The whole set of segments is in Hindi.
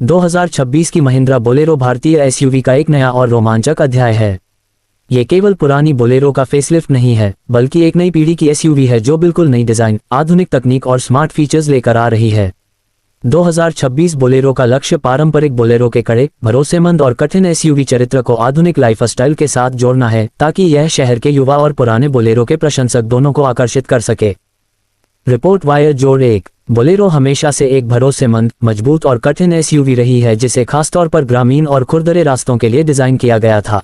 2026 की महिंद्रा बोलेरो भारतीय एसयूवी का एक नया और रोमांचक अध्याय है। ये केवल पुरानी बोलेरो का फेसलिफ्ट नहीं है, बल्कि एक नई पीढ़ी की एसयूवी है जो बिल्कुल नई डिजाइन, आधुनिक तकनीक और स्मार्ट फीचर्स लेकर आ रही है। 2026 बोलेरो का लक्ष्य पारंपरिक बोलेरो के कड़े, भरोसेमंद और कठिन एसयूवी चरित्र को आधुनिक लाइफस्टाइल के साथ जोड़ना है, ताकि यह शहर के युवा और पुराने बोलेरो के प्रशंसक दोनों को आकर्षित कर सके। रिपोर्ट वायर जोड़ 1। बोलेरो हमेशा से एक भरोसेमंद, मजबूत और कठिन एसयूवी रही है, जिसे खासतौर पर ग्रामीण और खुरदरे रास्तों के लिए डिजाइन किया गया था।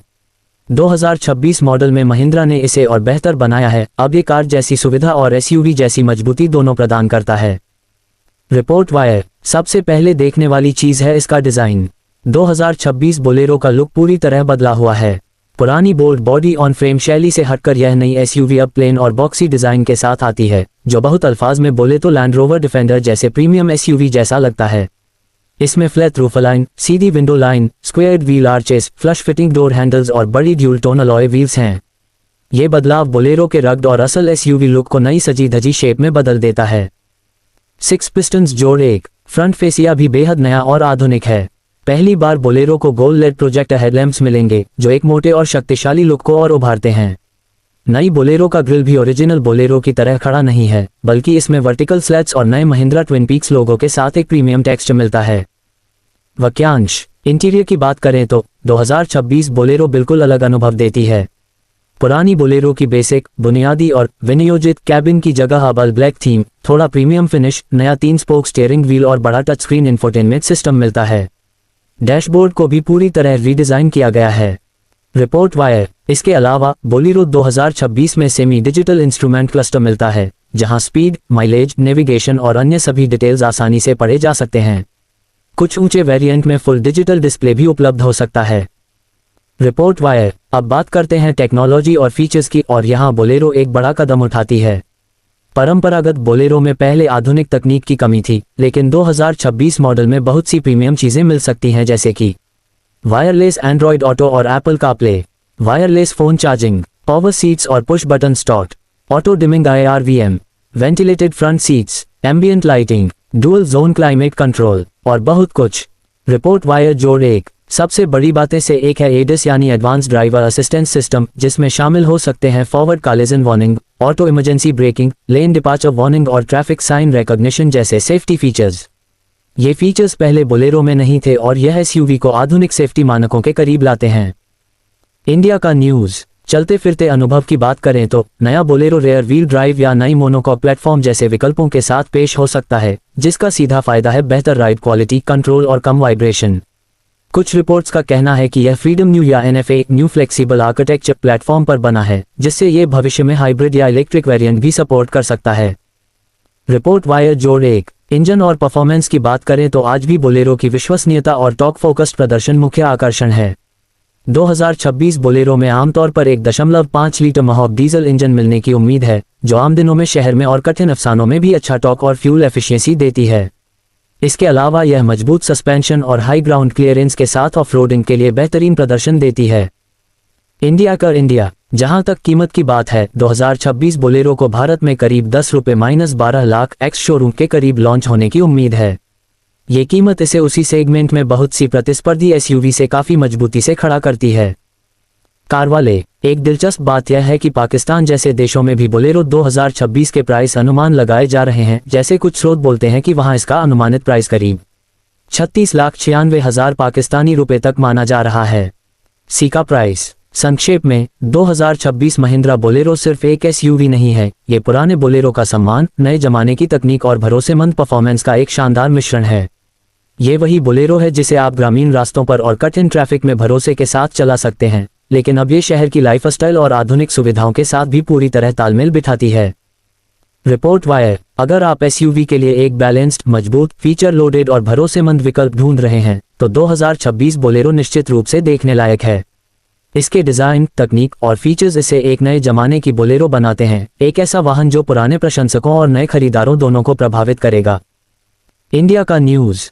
2026 मॉडल में महिंद्रा ने इसे और बेहतर बनाया है। अब ये कार जैसी सुविधा और एसयूवी जैसी मजबूती दोनों प्रदान करता है। Report wire. सबसे पहले देखने वाली चीज है इसका डिजाइन। 2026 बोलेरो का लुक पूरी तरह बदला हुआ है। पुरानी बोल्ड बॉडी ऑन फ्रेम शैली से हटकर यह नई एसयूवी अब प्लेन और बॉक्सी डिजाइन के साथ आती है, जो बहुत अल्फाज में बोले तो लैंड रोवर डिफेंडर जैसे प्रीमियम एसयूवी जैसा लगता है। इसमें फ्लैट रूफ लाइन, सीधी window line, squared wheel arches, flush fitting door handles और बड़ी ड्यूल टोन अलॉय व्हील्स हैं। ये बदलाव बोलेरो के रग्ड और असल एसयूवी लुक को नई सजी धजी शेप में बदल देता है। 6 पिस्टन्स जोड़ 1। फ्रंट फेसिया भी बेहद नया और आधुनिक है। पहली बार बोलेरो को गोल्ड लेड प्रोजेक्टर हेडलैम्प्स मिलेंगे, जो एक मोटे और शक्तिशाली लुक को और उभारते हैं। नई बोलेरो का ग्रिल भी ओरिजिनल बोलेरो की तरह खड़ा नहीं है, बल्कि इसमें वर्टिकल स्लैट्स और नए महिंद्रा ट्विन पीक्स लोगो के साथ एक प्रीमियम टेक्सचर मिलता है। वाक्यांश। इंटीरियर की बात करें तो 2026 बोलेरो बिल्कुल अलग अनुभव देती है। पुरानी बोलेरो की बेसिक, बुनियादी और विनियोजित कैबिन की जगह अब ऑल ब्लैक थीम, थोड़ा प्रीमियम फिनिश, नया 3 स्पोक स्टीयरिंग व्हील और बड़ा टच स्क्रीन इंफोटेनमेंट सिस्टम मिलता है। डैशबोर्ड को भी पूरी तरह रीडिजाइन किया गया है। Report wire. इसके अलावा बोलेरो 2026 में सेमी डिजिटल इंस्ट्रूमेंट क्लस्टर मिलता है, जहां स्पीड, माइलेज, नेविगेशन और अन्य सभी डिटेल्स आसानी से पढ़े जा सकते हैं। कुछ ऊंचे वेरिएंट में फुल डिजिटल डिस्प्ले भी उपलब्ध हो सकता है। Report wire. अब बात करते हैं टेक्नोलॉजी और फीचर्स की, और यहाँ बोलेरो एक बड़ा कदम उठाती है। परंपरागत बोलेरो में पहले आधुनिक तकनीक की कमी थी, लेकिन 2026 मॉडल में बहुत सी प्रीमियम चीजें मिल सकती हैं, जैसे कि वायरलेस एंड्रॉयड ऑटो और Apple CarPlay, wireless phone charging, power seats और push button start, auto dimming IRVM, ventilated front seats, ambient lighting, dual zone climate control और बहुत कुछ। रिपोर्ट वायर जोड़ 1। सबसे बड़ी बातें से एक है एडिस यानी एडवांस ड्राइवर असिस्टेंस सिस्टम, जिसमें शामिल हो सकते हैं forward collision warning, auto emergency breaking, lane departure warning और ट्रैफिक साइन रिकॉग्निशन जैसे सेफ्टी फीचर्स। ये फीचर्स पहले बोलेरो में नहीं थे और यह एसयूवी को आधुनिक सेफ्टी मानकों के करीब लाते हैं। इंडिया का न्यूज़। चलते फिरते अनुभव की बात करें तो नया बोलेरो रेयर व्हील ड्राइव या नई मोनोकॉक प्लेटफॉर्म जैसे विकल्पों के साथ पेश हो सकता है, जिसका सीधा फायदा है बेहतर राइड क्वालिटी, कंट्रोल और कम वाइब्रेशन। कुछ रिपोर्ट्स का कहना है कि यह फ्रीडम न्यू या NFA new flexible architecture platform पर बना है, जिससे ये भविष्य में हाइब्रिड या इलेक्ट्रिक वेरिएंट भी सपोर्ट कर सकता है। रिपोर्ट वायर जोड़ 1। इंजन और परफॉर्मेंस की बात करें तो आज भी बोलेरो की विश्वसनीयता और टॉर्क फोकस्ड प्रदर्शन मुख्य आकर्षण है। 2026 बोलेरो में आमतौर पर 1.5 लीटर महॉक डीजल इंजन मिलने की उम्मीद है, जो आम दिनों में शहर में और कठिन अफसानों में भी अच्छा टॉर्क और फ्यूल एफिशिएंसी देती है। इसके अलावा यह मजबूत सस्पेंशन और हाई ग्राउंड क्लियरेंस के साथ ऑफ रोडिंग के लिए बेहतरीन प्रदर्शन देती है। इंडिया। जहां तक कीमत की बात है, 2026 बोलेरो को भारत में करीब ₹10 - 12 लाख एक्स शोरूम के करीब लॉन्च होने की उम्मीद है। ये कीमत इसे उसी सेगमेंट में बहुत सी प्रतिस्पर्धी एसयूवी से काफी मजबूती से खड़ा करती है। कार वाले। एक दिलचस्प बात यह है कि पाकिस्तान जैसे देशों में भी बोलेरो 2026 के प्राइस अनुमान लगाए जा रहे हैं, जैसे कुछ स्रोत बोलते हैं कि वहां इसका अनुमानित प्राइस करीब 36,96,000 पाकिस्तानी रुपए तक माना जा रहा है। सी का प्राइस। संक्षेप में, 2026 महिंद्रा बोलेरो सिर्फ एक एसयूवी नहीं है, ये पुराने बोलेरो का सम्मान, नए जमाने की तकनीक और भरोसेमंद परफॉर्मेंस का एक शानदार मिश्रण है। ये वही बोलेरो है जिसे आप ग्रामीण रास्तों पर और कठिन ट्रैफिक में भरोसे के साथ चला सकते हैं, लेकिन अब ये शहर की लाइफस्टाइल और आधुनिक सुविधाओं के साथ भी पूरी तरह तालमेल बिठाती है। Report wire. अगर आप एसयूवी के लिए एक बैलेंस्ड, मजबूत, फीचर लोडेड और भरोसेमंद विकल्प ढूंढ रहे हैं, तो 2026 बोलेरो निश्चित रूप से देखने लायक है। इसके डिजाइन, तकनीक और फीचर्स इसे एक नए जमाने की बोलेरो बनाते हैं, एक ऐसा वाहन जो पुराने प्रशंसकों और नए खरीदारों दोनों को प्रभावित करेगा। इंडिया का न्यूज़।